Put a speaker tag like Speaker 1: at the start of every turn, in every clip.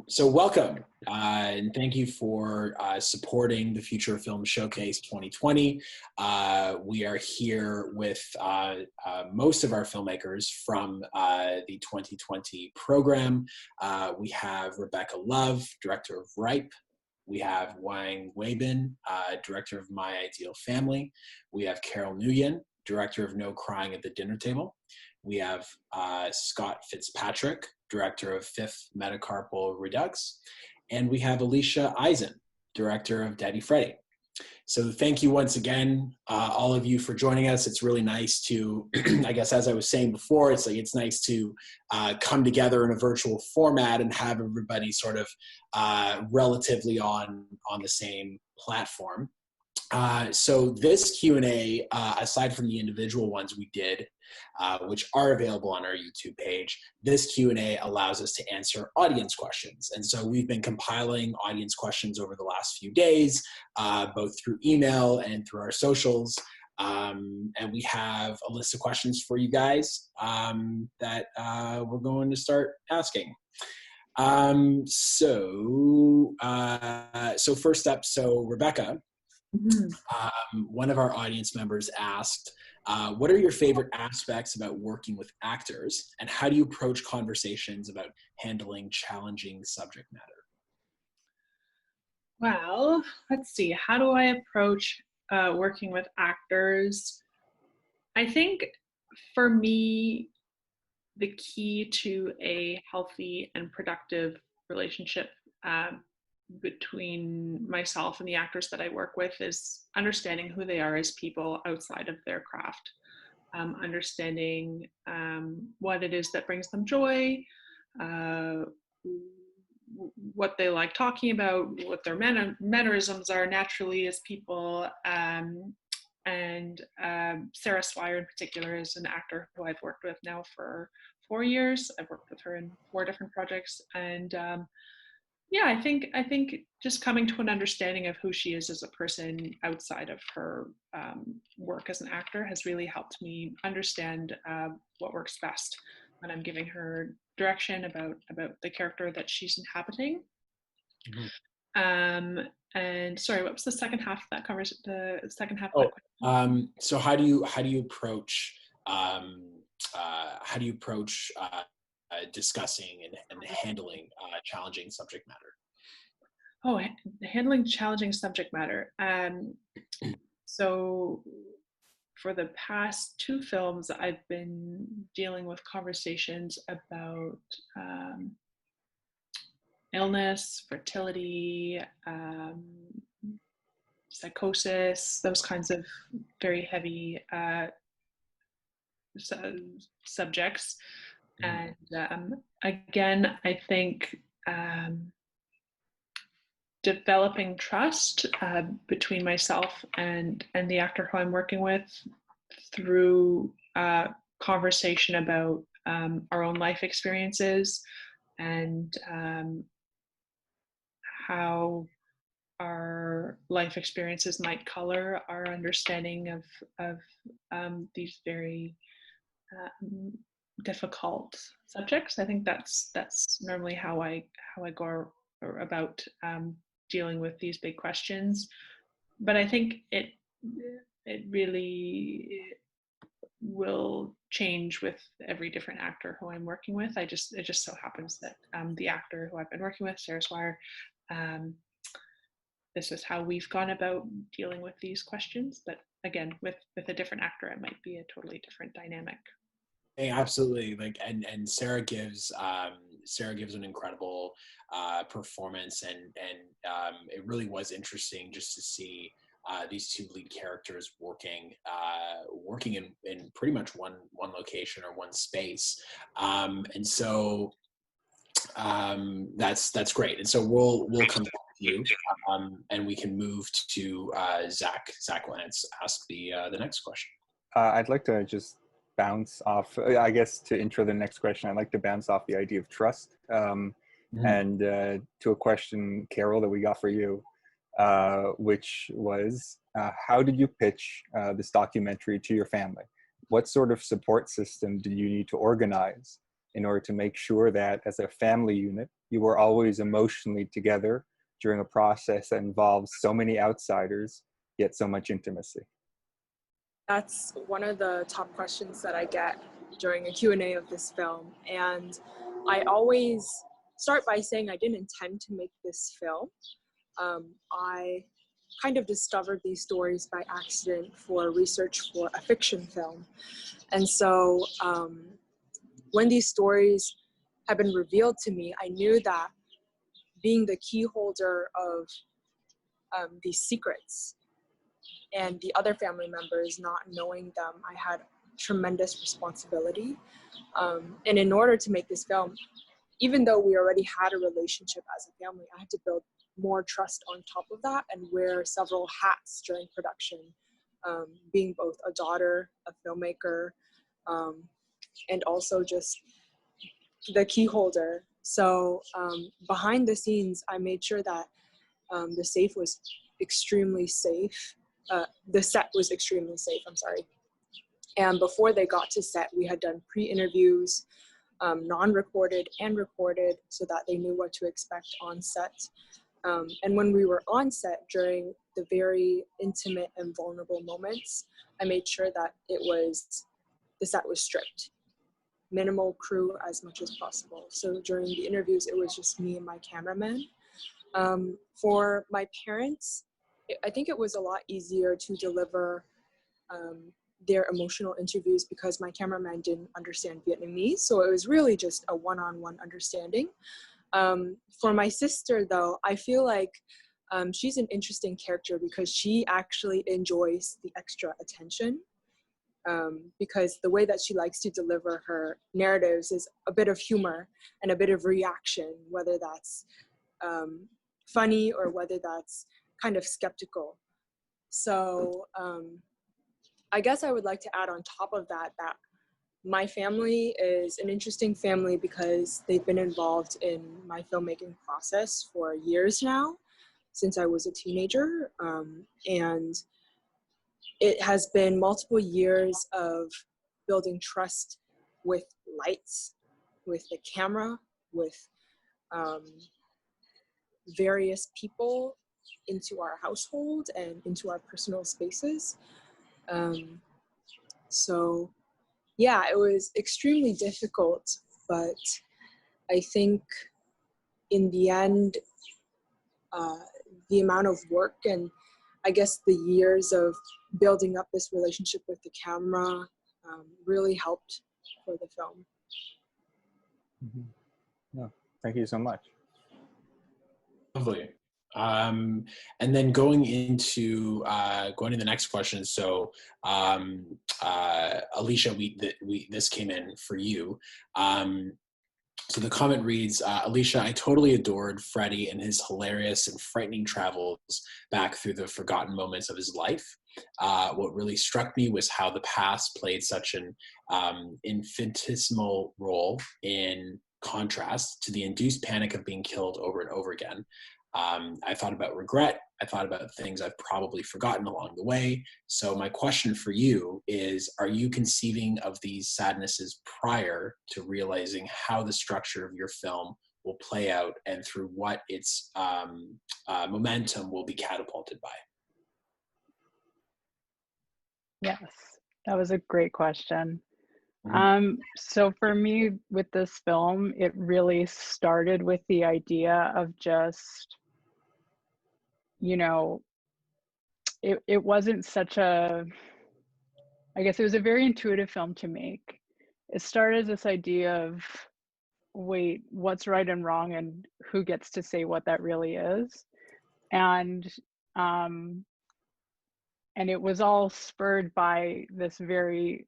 Speaker 1: So welcome, and thank you for supporting the Future Film Showcase 2020. We are here with most of our filmmakers from the 2020 program. We have Rebeccah Love, director of Ripe. We have Wang Weibin, director of My Ideal Family. We have Carol Nguyen, director of No Crying at the Dinner Table. We have Scott Fitzpatrick, director of Fifth Metacarpal Redux. And we have Alicia Eisen, director of Deady, Freddy. So thank you once again, all of you, for joining us. It's really nice to, I guess, as I was saying before, it's nice to come together in a virtual format and have everybody sort of relatively on the same platform. So this Q&A, aside from the individual ones we did, which are available on our YouTube page, this Q&A allows us to answer audience questions. And so we've been compiling audience questions over the last few days, both through email and through our socials. And we have a list of questions for you guys that we're going to start asking. So first up, Rebeccah, one of our audience members asked, what are your favorite aspects about working with actors, and how do you approach conversations about handling challenging subject matter?
Speaker 2: Well, let's see. How do I approach working with actors? I think for me, the key to a healthy and productive relationship between myself and the actors that I work with is understanding who they are as people outside of their craft, understanding what it is that brings them joy, what they like talking about, what their mannerisms are naturally as people. And Sarah Swire in particular is an actor who I've worked with now for 4 years. I've worked with her in 4 different projects, and yeah, I think just coming to an understanding of who she is as a person outside of her work as an actor has really helped me understand what works best when I'm giving her direction about the character that she's inhabiting. Mm-hmm. And sorry, what was the second half of that conversation? The second half of that question?
Speaker 1: So how do you approach discussing and handling challenging subject matter?
Speaker 2: Oh, handling challenging subject matter. So for the past 2 films, I've been dealing with conversations about illness, fertility, psychosis, those kinds of very heavy subjects. And again, I think developing trust between myself and the actor who I'm working with through conversation about our own life experiences and how our life experiences might color our understanding of these very difficult subjects. I think that's normally how I go about dealing with these big questions. But I think it really will change with every different actor who I'm working with. It just so happens that the actor who I've been working with, Sarah Swire, this is how we've gone about dealing with these questions. But again, with a different actor, it might be a totally different dynamic.
Speaker 1: Yeah, absolutely. And Sarah gives an incredible performance, and it really was interesting just to see these 2 lead characters working in pretty much one location or one space, and so that's great. And so we'll come back to you, and we can move to Zach. Zach Lance ask the next question.
Speaker 3: I'd like to just bounce off, I guess, to intro the next question, I'd like to bounce off the idea of trust and to a question, Carol, that we got for you, which was, how did you pitch this documentary to your family? What sort of support system did you need to organize in order to make sure that as a family unit, you were always emotionally together during a process that involves so many outsiders, yet so much intimacy?
Speaker 4: That's one of the top questions that I get during a Q&A of this film. And I always start by saying I didn't intend to make this film. I kind of discovered these stories by accident for research for a fiction film. And so when these stories have been revealed to me, I knew that being the key holder of these secrets and the other family members not knowing them, I had tremendous responsibility. And in order to make this film, even though we already had a relationship as a family, I had to build more trust on top of that and wear several hats during production, being both a daughter, a filmmaker, and also just the key holder. So behind the scenes, I made sure that the safe was extremely safe. The set was extremely safe, I'm sorry. And before they got to set, we had done pre-interviews, non-recorded and recorded, so that they knew what to expect on set. And when we were on set during the very intimate and vulnerable moments, I made sure that the set was stripped. Minimal crew as much as possible. So during the interviews, it was just me and my cameraman. For my parents, I think it was a lot easier to deliver their emotional interviews because my cameraman didn't understand Vietnamese. So it was really just a one-on-one understanding. For my sister, though, I feel like she's an interesting character because she actually enjoys the extra attention. Because the way that she likes to deliver her narratives is a bit of humor and a bit of reaction, whether that's funny or whether that's kind of skeptical. So I guess I would like to add on top of that my family is an interesting family because they've been involved in my filmmaking process for years now, since I was a teenager. And it has been multiple years of building trust with lights, with the camera, with various people into our household and into our personal spaces. So yeah, it was extremely difficult, but I think in the end, the amount of work and I guess the years of building up this relationship with the camera really helped for the film.
Speaker 3: Mm-hmm. No, thank you so much.
Speaker 1: Lovely. And then going into the next question. So Alicia, this came in for you. So the comment reads, Alicia, I totally adored Freddy and his hilarious and frightening travels back through the forgotten moments of his life. What really struck me was how the past played such an infinitesimal role in contrast to the induced panic of being killed over and over again. I thought about regret. I thought about things I've probably forgotten along the way. So my question for you is, are you conceiving of these sadnesses prior to realizing how the structure of your film will play out and through what its momentum will be catapulted by?
Speaker 5: Yes, that was a great question.
Speaker 1: Mm-hmm.
Speaker 5: So for me with this film, it really started with the idea of just, you know, it wasn't such a, I guess it was a very intuitive film to make. It started as this idea of, wait, what's right and wrong and who gets to say what that really is? And it was all spurred by this very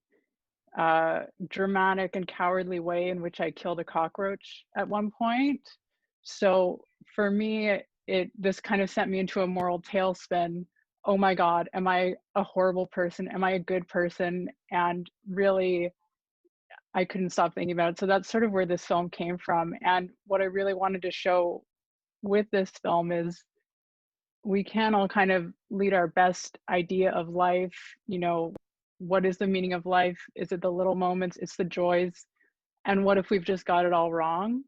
Speaker 5: dramatic and cowardly way in which I killed a cockroach at one point. So for me, this kind of sent me into a moral tailspin. Oh my God, am I a horrible person? Am I a good person? And really, I couldn't stop thinking about it. So that's sort of where this film came from. And what I really wanted to show with this film is we can all kind of lead our best idea of life. You know, what is the meaning of life? Is it the little moments? It's the joys. and what if we've just got it all wrong?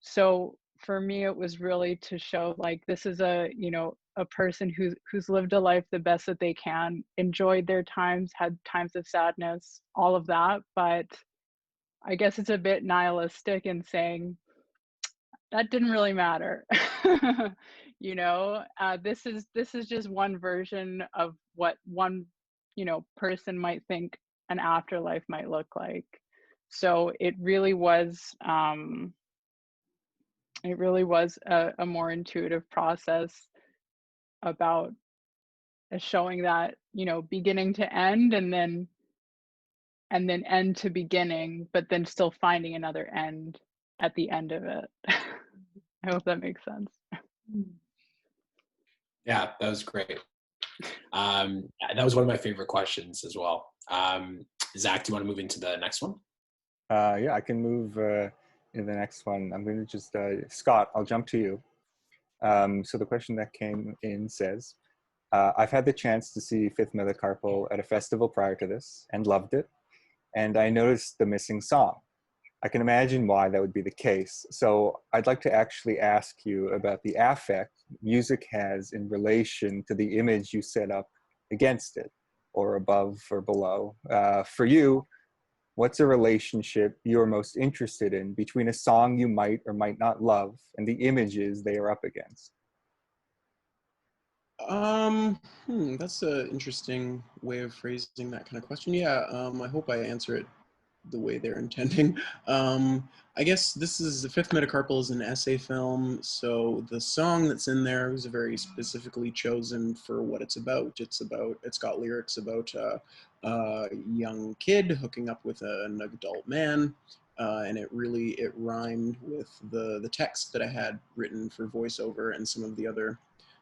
Speaker 5: So for me, it was really to show like this is a, you know, a person who's lived a life the best that they can, enjoyed their times, had times of sadness, all of that. But I guess it's a bit nihilistic in saying that didn't really matter. You know, this is just one version of what one, you know, person might think an afterlife might look like. So it really was a more intuitive process about showing that, you know, beginning to end, and then end to beginning, but then still finding another end at the end of it. I hope that makes sense.
Speaker 1: Yeah, that was great. That was one of my favorite questions as well. Zach, do you want to move into the next one?
Speaker 3: Yeah, I can move into the next one. I'm going to just, Scott, I'll jump to you. So the question that came in says, I've had the chance to see Fifth Metacarpal at a festival prior to this and loved it. And I noticed the missing song. I can imagine why that would be the case. So I'd like to actually ask you about the affect music has in relation to the image you set up against it, or above or below. For you, what's a relationship you're most interested in between a song you might or might not love and the images they are up against?
Speaker 6: That's an interesting way of phrasing that kind of question. Yeah, I hope I answer it the way they're intending. I guess this is the Fifth Metacarpal is an essay film, so the song that's in there was very specifically chosen for what it's about. It's got lyrics about a young kid hooking up with an adult man, and it rhymed with the text that I had written for voiceover and some of the other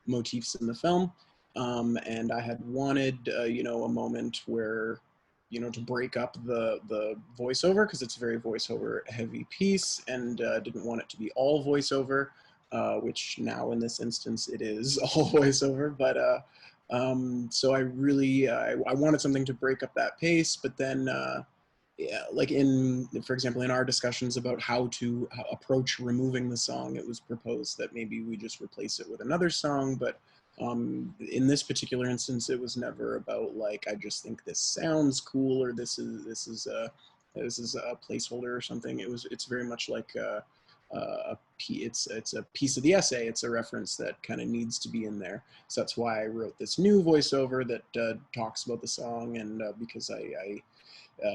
Speaker 6: motifs in the film. And I had wanted, you know, a moment where, you know, to break up the voiceover, because it's a very voiceover heavy piece, and didn't want it to be all voiceover, which now in this instance it is all voiceover. But so I really I wanted something to break up that pace, but then yeah, like for example, in our discussions about how to approach removing the song, it was proposed that maybe we just replace it with another song. But in this particular instance, it was never about like, I just think this sounds cool, or this is a placeholder or something. It's very much like it's a piece of the essay. It's a reference that kind of needs to be in there. So that's why I wrote this new voiceover that talks about the song, and because I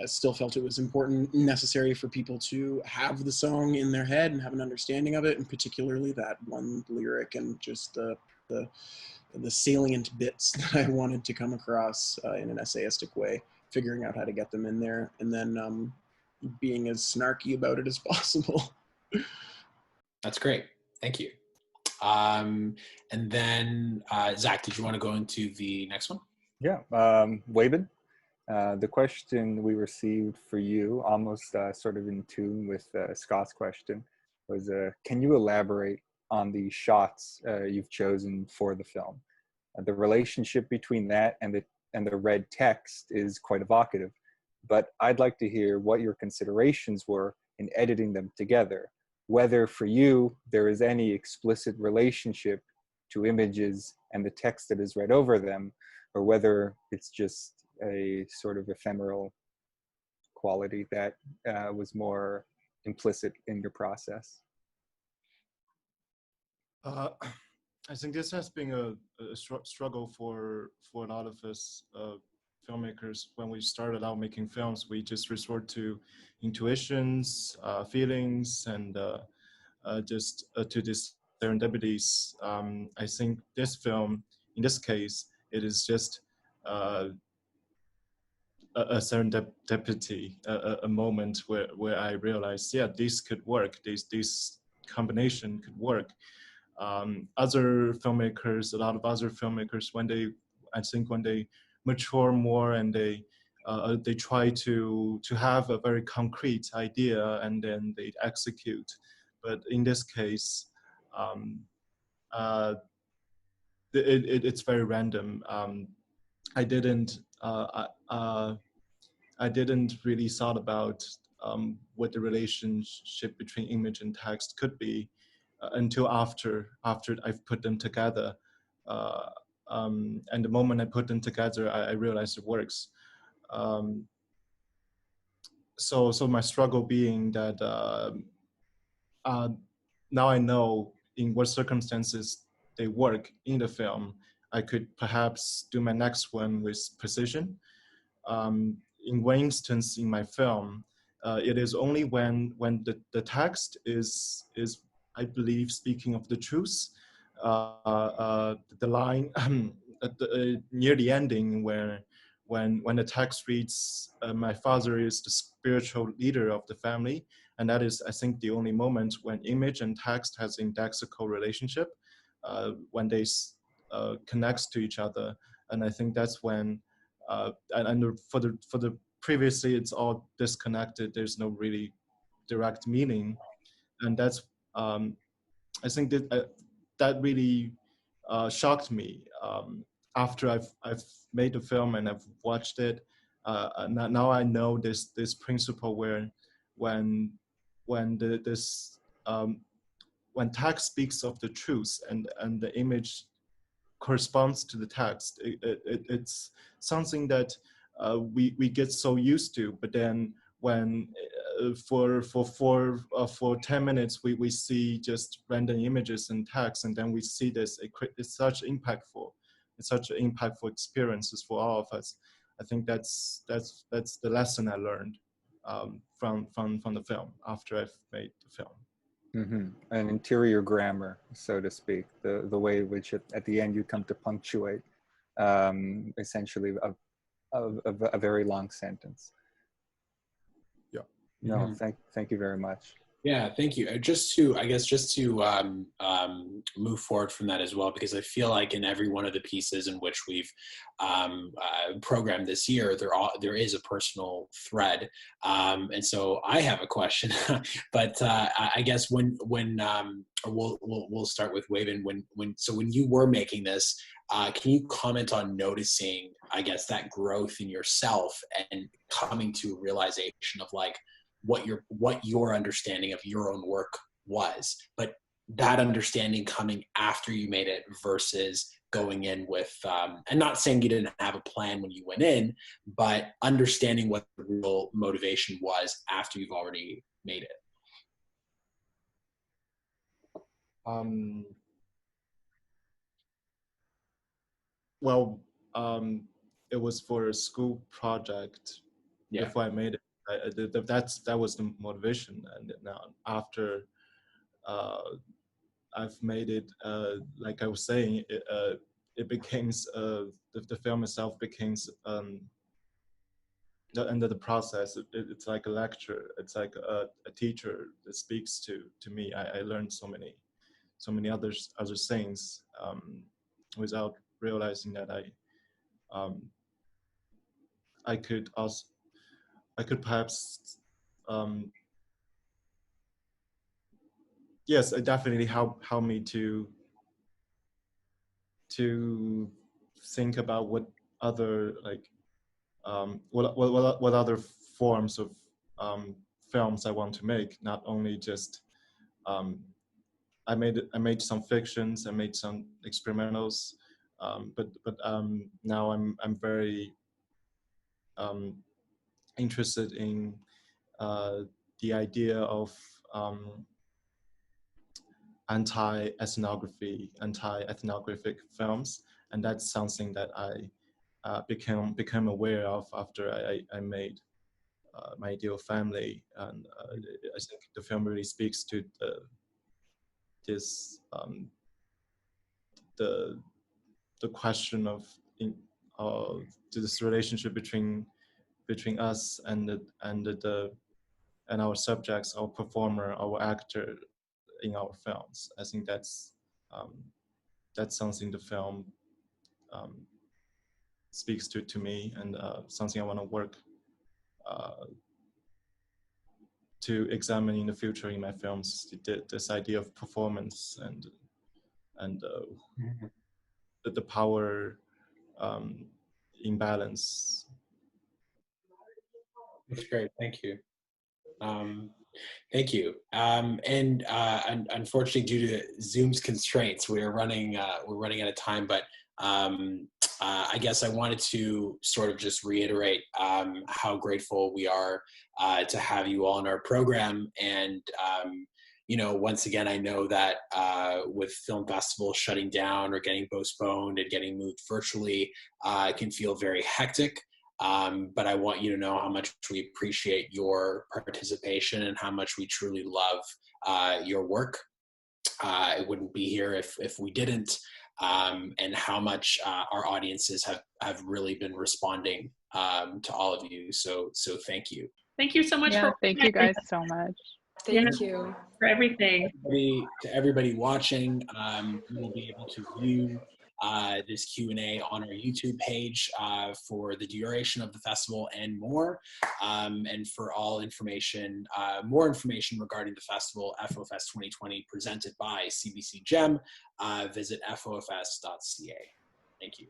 Speaker 6: still felt it was important, necessary for people to have the song in their head and have an understanding of it, and particularly that one lyric and just the salient bits that I wanted to come across in an essayistic way, figuring out how to get them in there, and then being as snarky about it as possible.
Speaker 1: That's great. Thank you. And then, Zach, did you want to go into the next one?
Speaker 3: Yeah, Weibin. The question we received for you, almost sort of in tune with Scott's question, was can you elaborate on the shots you've chosen for the film? The relationship between that and the red text is quite evocative, but I'd like to hear what your considerations were in editing them together, whether for you there is any explicit relationship to images and the text that is read over them, or whether it's just a sort of ephemeral quality that was more implicit in your process.
Speaker 7: I think this has been a struggle for a lot of us filmmakers. When we started out making films, we just resort to intuitions, feelings, and just to these serendipities. I think this film, in this case, it is just a serendipity, a moment where I realized, yeah, this could work. This combination could work. Other filmmakers, a lot of other filmmakers, when they mature more and they try to have a very concrete idea and then they execute. But in this case, it's very random. I didn't really thought about what the relationship between image and text could be until after I've put them together. And the moment I put them together, I realized it works. So my struggle being that now I know in what circumstances they work in the film. I could perhaps do my next one with precision. In one instance in my film, it is only when the text is I believe speaking of the truth. The line near the ending where when the text reads, "My father is the spiritual leader of the family," and that is, I think, the only moment when image and text has indexical relationship, when they connects to each other, and I think that's when. And for the previously, it's all disconnected. There's no really direct meaning, and that's I think that really shocked me after I've made the film and I've watched it. Now I know this principle where when this when text speaks of the truth and the image corresponds to the text, it's something that we get so used to. But then when for 10 minutes we see just random images and text, and then we see this, it's such impactful experiences for all of us. I think that's the lesson I learned from the film after I've made the film.
Speaker 3: An interior grammar, so to speak, the way in which at the end you come to punctuate essentially a very long sentence.
Speaker 7: Yeah.
Speaker 3: No, thank you very much.
Speaker 1: Yeah, thank you. Just to move forward from that as well, because I feel like in every one of the pieces in which we've programmed this year, there is a personal thread, and so I have a question. But I guess when we'll start with Weibin. When you were making this, can you comment on noticing, I guess, that growth in yourself and coming to a realization of like what your understanding of your own work was, but that understanding coming after you made it versus going in with, and not saying you didn't have a plan when you went in, but understanding what the real motivation was after you've already made it?
Speaker 7: Well, it was for a school project.
Speaker 1: Yeah.
Speaker 7: Before I made it, that was the motivation. And now after I've made it, like I was saying, it became the film itself became under the process. It's like a lecture. It's like a teacher that speaks to me. I learned so many other things without realizing that I could perhaps yes, it definitely helped me to think about what other what other forms of films I want to make. Not only just I made some fictions, I made some experimentals, but now I'm very interested in the idea of anti-ethnographic films, and that's something that I became aware of after I made My Ideal Family, and I think the film really speaks to the question of this relationship between us and our subjects, our performer, our actor in our films. I think that's something the film speaks to me, and something I want to work to examine in the future in my films. This idea of performance and the power imbalance.
Speaker 1: That's great. Thank you. Thank you. Unfortunately, due to Zoom's constraints, we're running out of time. But I guess I wanted to sort of just reiterate how grateful we are to have you all in our program. And you know, once again, I know that with film festivals shutting down or getting postponed and getting moved virtually, it can feel very hectic. But I want you to know how much we appreciate your participation and how much we truly love your work. It wouldn't be here if we didn't, and how much our audiences have really been responding to all of you. So thank you.
Speaker 2: Thank you so much for
Speaker 5: thank you guys so much.
Speaker 4: Thank you
Speaker 2: for everything.
Speaker 1: To everybody watching, you will be able to view this Q&A on our YouTube page for the duration of the festival and more. And for all information, more information regarding the festival, FOFS 2020, presented by CBC GEM, visit fofs.ca. Thank you.